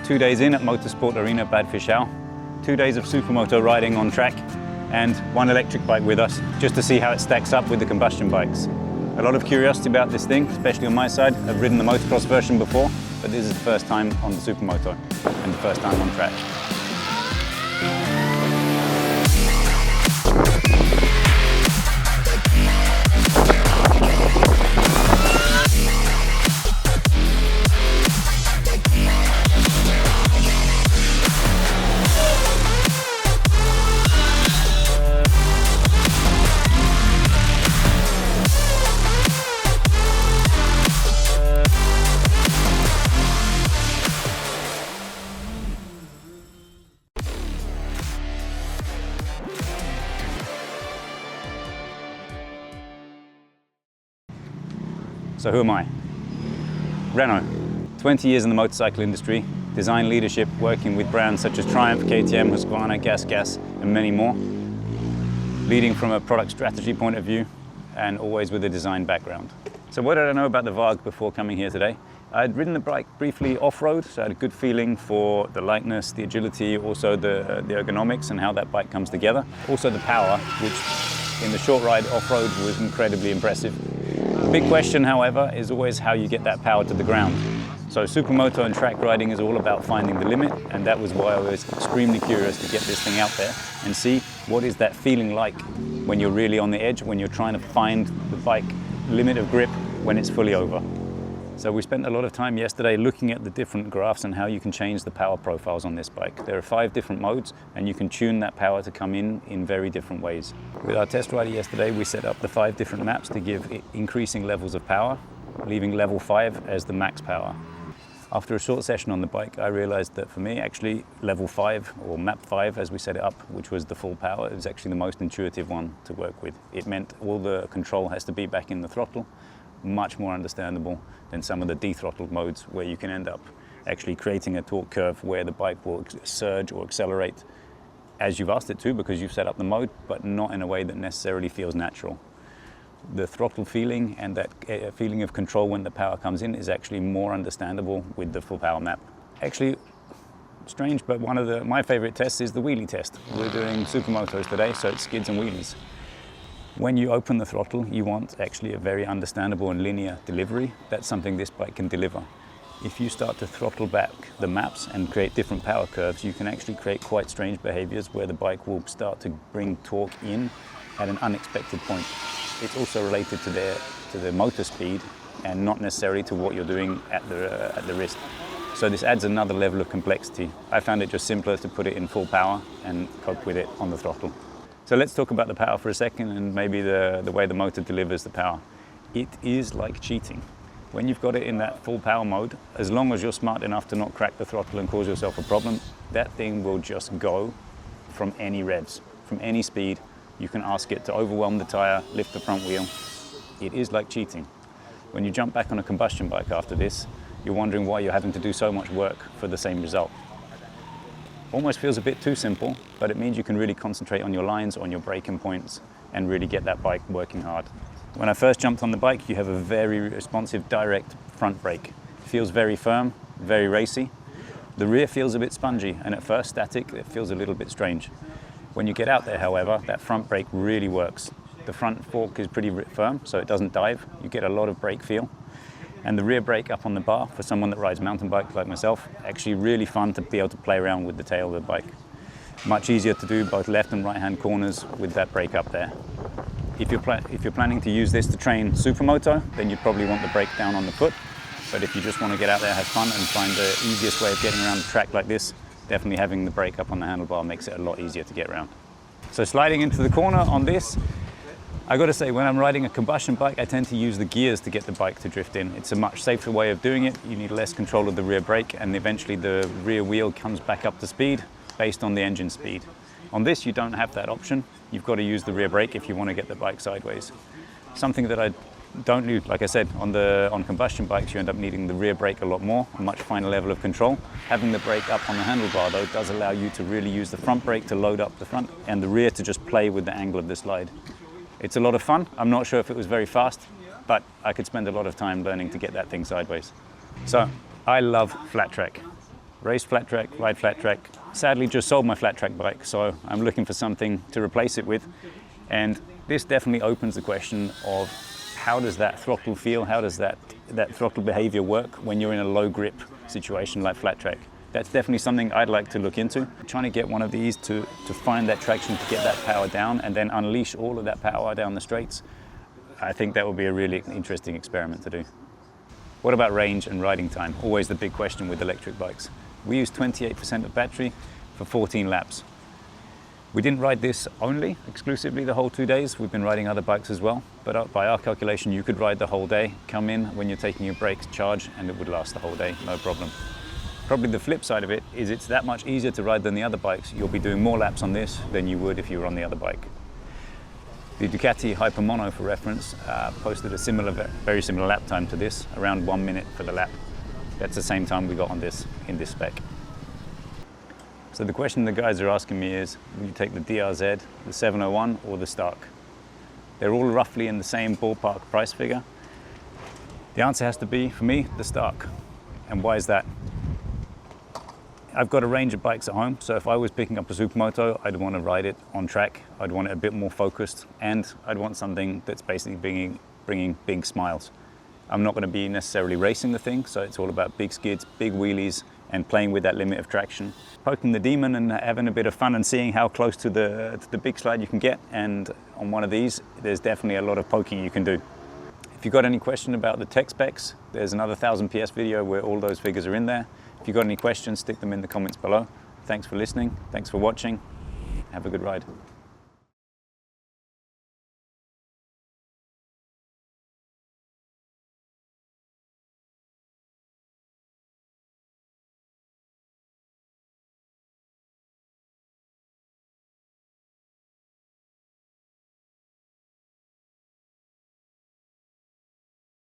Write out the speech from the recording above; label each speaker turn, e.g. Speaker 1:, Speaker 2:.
Speaker 1: 2 days in at Motorsport Arena Bad Fischau, 2 days of Supermoto riding on track, and one electric bike with us, just to see how it stacks up with the combustion bikes. A lot of curiosity about this thing, especially on my side. I've ridden the motocross version before, but this is the first time on the Supermoto and the first time on track. So who am I? Reno. 20 years in the motorcycle industry, design leadership, working with brands such as Triumph, KTM, Husqvarna, Gas, and many more. Leading from a product strategy point of view, and always with a design background. So what did I know about the VARG before coming here today? I'd ridden the bike briefly off-road, so I had a good feeling for the lightness, the agility, also the ergonomics and how that bike comes together. Also the power, which in the short ride off-road was incredibly impressive. The big question, however, is always how you get that power to the ground. So Supermoto and track riding is all about finding the limit, and that was why I was extremely curious to get this thing out there and see what is that feeling like when you're really on the edge, when you're trying to find the bike limit of grip when it's fully over. So we spent a lot of time yesterday looking at the different graphs and how you can change the power profiles on this bike. There are 5 different modes, and you can tune that power to come in very different ways. With our test rider yesterday, we set up the 5 different maps to give increasing levels of power, leaving level 5 as the max power. After a short session on the bike, I realized that for me, actually, level 5, or map 5 as we set it up, which was the full power, is actually the most intuitive one to work with. It meant all the control has to be back in the throttle, much more understandable than some of the dethrottled modes where you can end up actually creating a torque curve where the bike will surge or accelerate as you've asked it to because you've set up the mode, but not in a way that necessarily feels natural. The throttle feeling and that feeling of control when the power comes in is actually more understandable with the full power map. Actually, strange, but one of my favorite tests is the wheelie test. We're doing Supermotos today, so it's skids and wheelies. When you open the throttle, you want actually a very understandable and linear delivery. That's something this bike can deliver. If you start to throttle back the maps and create different power curves, you can actually create quite strange behaviors where the bike will start to bring torque in at an unexpected point. It's also related to the motor speed and not necessarily to what you're doing at the wrist. So this adds another level of complexity. I found it just simpler to put it in full power and cope with it on the throttle. So let's talk about the power for a second and maybe the way the motor delivers the power. It is like cheating. When you've got it in that full power mode, as long as you're smart enough to not crack the throttle and cause yourself a problem, that thing will just go from any revs, from any speed. You can ask it to overwhelm the tire, lift the front wheel. It is like cheating. When you jump back on a combustion bike after this, you're wondering why you're having to do so much work for the same result. Almost feels a bit too simple, but it means you can really concentrate on your lines, on your braking points, and really get that bike working hard. When I first jumped on the bike, you have a very responsive, direct front brake. It feels very firm, very racy. The rear feels a bit spongy, and at first static, it feels a little bit strange. When you get out there, however, that front brake really works. The front fork is pretty firm, so it doesn't dive. You get a lot of brake feel. And the rear brake up on the bar, for someone that rides mountain bike like myself, actually really fun to be able to play around with the tail of the bike. Much easier to do both left and right hand corners with that brake up there. If you're planning to use this to train Supermoto, then you'd probably want the brake down on the foot. But if you just want to get out there, have fun and find the easiest way of getting around the track like this, definitely having the brake up on the handlebar makes it a lot easier to get around. So sliding into the corner on this, I got to say, when I'm riding a combustion bike, I tend to use the gears to get the bike to drift in. It's a much safer way of doing it. You need less control of the rear brake, and eventually the rear wheel comes back up to speed based on the engine speed. On this, you don't have that option. You've got to use the rear brake if you want to get the bike sideways. Something that I don't do, like I said, on combustion bikes, you end up needing the rear brake a lot more, a much finer level of control. Having the brake up on the handlebar, though, does allow you to really use the front brake to load up the front and the rear to just play with the angle of the slide. It's a lot of fun. I'm not sure if it was very fast, but I could spend a lot of time learning to get that thing sideways. So I love flat track. Race flat track, ride flat track. Sadly just sold my flat track bike, so I'm looking for something to replace it with. And this definitely opens the question of how does that throttle feel? How does that throttle behavior work when you're in a low grip situation like flat track? That's definitely something I'd like to look into. Trying to get one of these to find that traction, to get that power down and then unleash all of that power down the straights. I think that would be a really interesting experiment to do. What about range and riding time? Always the big question with electric bikes. We use 28% of battery for 14 laps. We didn't ride this only, exclusively the whole 2 days. We've been riding other bikes as well, but by our calculation, you could ride the whole day, come in when you're taking your breaks, charge, and it would last the whole day, no problem. Probably the flip side of it is it's that much easier to ride than the other bikes. You'll be doing more laps on this than you would if you were on the other bike. The Ducati Hypermotard, for reference, posted a very similar lap time to this, around 1 minute for the lap. That's the same time we got on this in this spec. So the question the guys are asking me is, will you take the DRZ, the 701 or the Stark? They're all roughly in the same ballpark price figure. The answer has to be, for me, the Stark. And why is that? I've got a range of bikes at home, so if I was picking up a Supermoto, I'd want to ride it on track. I'd want it a bit more focused, and I'd want something that's basically bringing big smiles. I'm not going to be necessarily racing the thing, so it's all about big skids, big wheelies, and playing with that limit of traction. Poking the demon and having a bit of fun and seeing how close to the big slide you can get. And on one of these, there's definitely a lot of poking you can do. If you've got any question about the tech specs, there's another 1000 PS video where all those figures are in there. If you've got any questions, stick them in the comments below. Thanks for listening. Thanks for watching. Have a good ride.